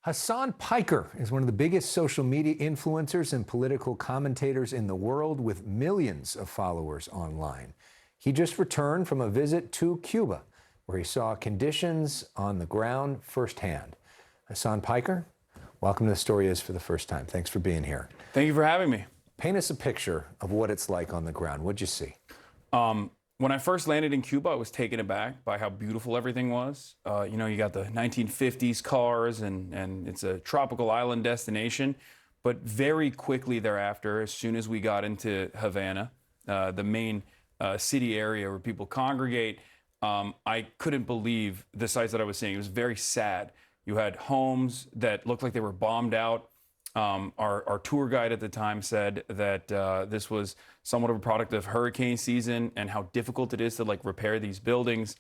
Hasan Piker is one of the biggest social media influencers and political commentators in the world with millions of followers online. He just returned from a visit to Cuba, where he saw conditions on the ground firsthand. Hasan Piker, welcome to The Story Is for the first time. Thanks for being here. Thank you for having me. Paint us a picture of what it's like on the ground. What'd you see? When I first landed in Cuba, I was taken aback by how beautiful everything was. You got the 1950s cars and it's a tropical island destination. But very quickly thereafter, as soon as we got into Havana, the main city area where people congregate, I couldn't believe the sights that I was seeing. It was very sad. You had homes that looked like they were bombed out. Our tour guide at the time said that this was somewhat of a product of hurricane season and how difficult it is to repair these buildings.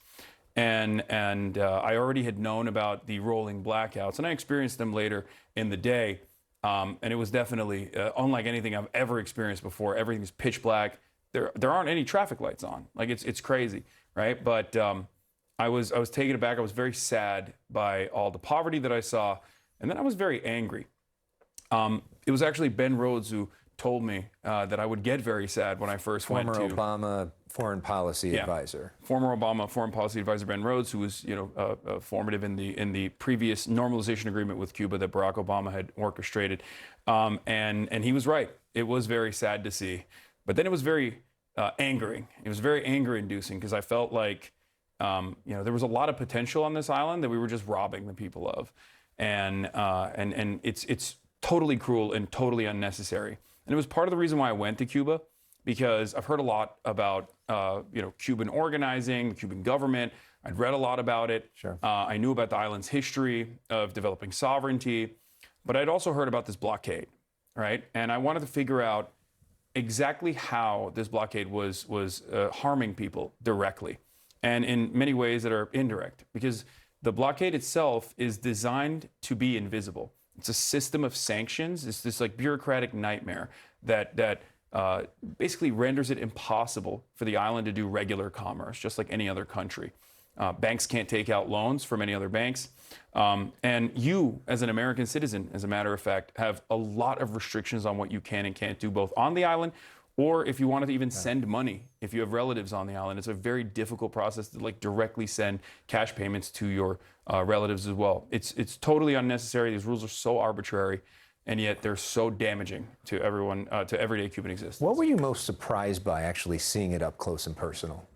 And I already had known about the rolling blackouts, and I experienced them later in the day. And it was definitely unlike anything I've ever experienced before. Everything's pitch black. There aren't any traffic lights on. It's crazy, right? But I was taken aback. I was very sad by all the poverty that I saw, and then I was very angry. It was actually Ben Rhodes who told me that I would get very sad when I first went to... Former Obama foreign policy advisor. Former Obama foreign policy advisor Ben Rhodes, who was formative in the previous normalization agreement with Cuba that Barack Obama had orchestrated, and he was right. It was very sad to see, but then it was very angering. It was very anger-inducing because I felt like there was a lot of potential on this island that we were just robbing the people of, and it's totally cruel and totally unnecessary. And it was part of the reason why I went to Cuba, because I've heard a lot about Cuban organizing, the Cuban government. I'd read a lot about it. Sure. I knew about the island's history of developing sovereignty, but I'd also heard about this blockade, right? And I wanted to figure out exactly how this blockade was harming people directly, and in many ways that are indirect, because the blockade itself is designed to be invisible. It's a system of sanctions. It's this bureaucratic nightmare that basically renders it impossible for the island to do regular commerce, just like any other country. Banks can't take out loans from any other banks. And you, as an American citizen, as a matter of fact, have a lot of restrictions on what you can and can't do, both on the island, or if you wanted to even send money, if you have relatives on the island. It's a very difficult process to directly send cash payments to your relatives as well. It's totally unnecessary. These rules are so arbitrary, and yet they're so damaging to everyone, to everyday Cuban existence. What were you most surprised by actually seeing it up close and personal?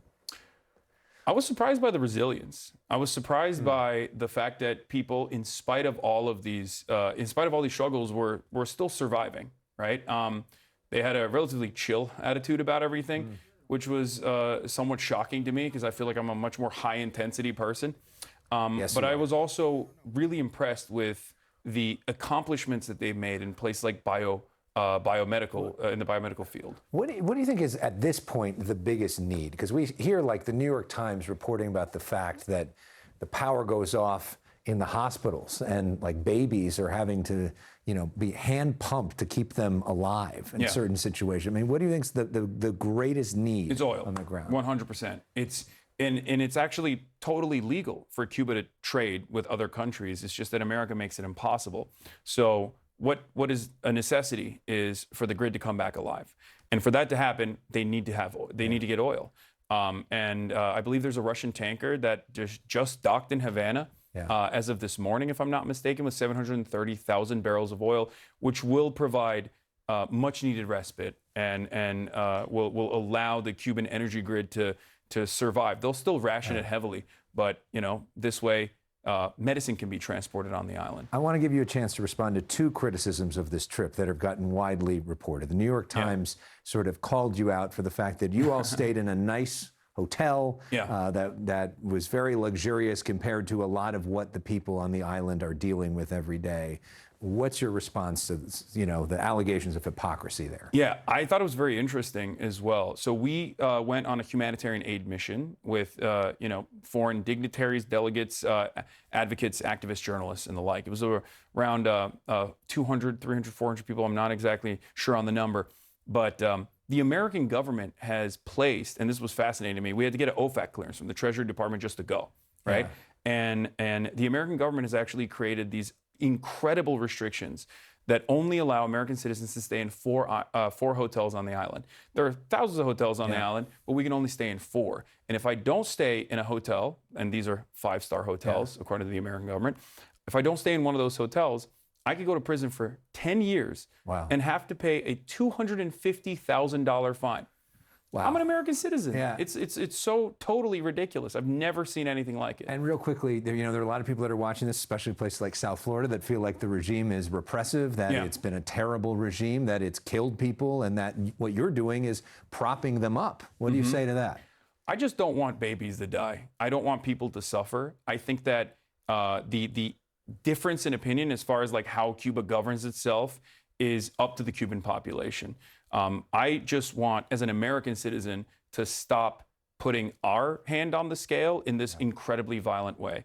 I was surprised by the resilience. I was surprised by the fact that people, in spite of all these struggles, were still surviving, right? They had a relatively chill attitude about everything, which was somewhat shocking to me because I feel like I'm a much more high-intensity person. But I was also really impressed with the accomplishments that they've made in places like biomedical, in the biomedical field. What do you think is, at this point, the biggest need? Because we hear the New York Times reporting about the fact that the power goes off in the hospitals and babies are having to be hand pumped to keep them alive in certain situations. I mean, what do you think is the greatest need? It's oil on the ground? 100%. It's actually totally legal for Cuba to trade with other countries. It's just that America makes it impossible. So what is a necessity is for the grid to come back alive. And for that to happen, they need to have oil. They need to get oil. I believe there's a Russian tanker that just docked in Havana as of this morning, if I'm not mistaken, with 730,000 barrels of oil, which will provide much needed respite and will allow the Cuban energy grid to survive. They'll still ration it heavily, but this way medicine can be transported on the island. I want to give you a chance to respond to two criticisms of this trip that have gotten widely reported. The New York Times sort of called you out for the fact that you all stayed in a nice hotel that was very luxurious compared to a lot of what the people on the island are dealing with every day. What's your response to the allegations of hypocrisy there? Yeah, I thought it was very interesting as well. So we went on a humanitarian aid mission with foreign dignitaries, delegates, advocates, activists, journalists, and the like. It was around 200, 300, 400 people. I'm not exactly sure on the number, but the American government has placed, and this was fascinating to me, we had to get an OFAC clearance from the Treasury Department just to go, right? And the American government has actually created these incredible restrictions that only allow American citizens to stay in four hotels on the island. There are thousands of hotels on the island, but we can only stay in 4. And if I don't stay in a hotel, and these are 5-star hotels, according to the American government, if I don't stay in one of those hotels, I could go to prison for 10 years and have to pay a $250,000 fine. Wow. I'm an American citizen. Yeah. It's so totally ridiculous. I've never seen anything like it. And real quickly, there are a lot of people that are watching this, especially places like South Florida, that feel like the regime is repressive, that it's been a terrible regime, that it's killed people, and that what you're doing is propping them up. What do you say to that? I just don't want babies to die. I don't want people to suffer. I think that the difference in opinion as far as like how Cuba governs itself is up to the Cuban population. I just want, as an American citizen, to stop putting our hand on the scale in this incredibly violent way,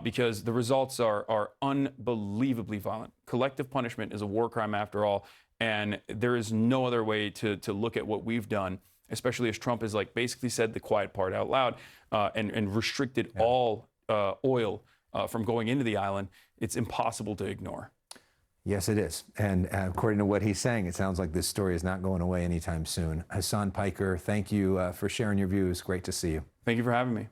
because the results are unbelievably violent. Collective punishment is a war crime after all, and there is no other way to look at what we've done, especially as Trump has like basically said the quiet part out loud and restricted all oil from going into the island. It's impossible to ignore. Yes, it is. And according to what he's saying, it sounds like this story is not going away anytime soon. Hasan Piker, thank you for sharing your views. Great to see you. Thank you for having me.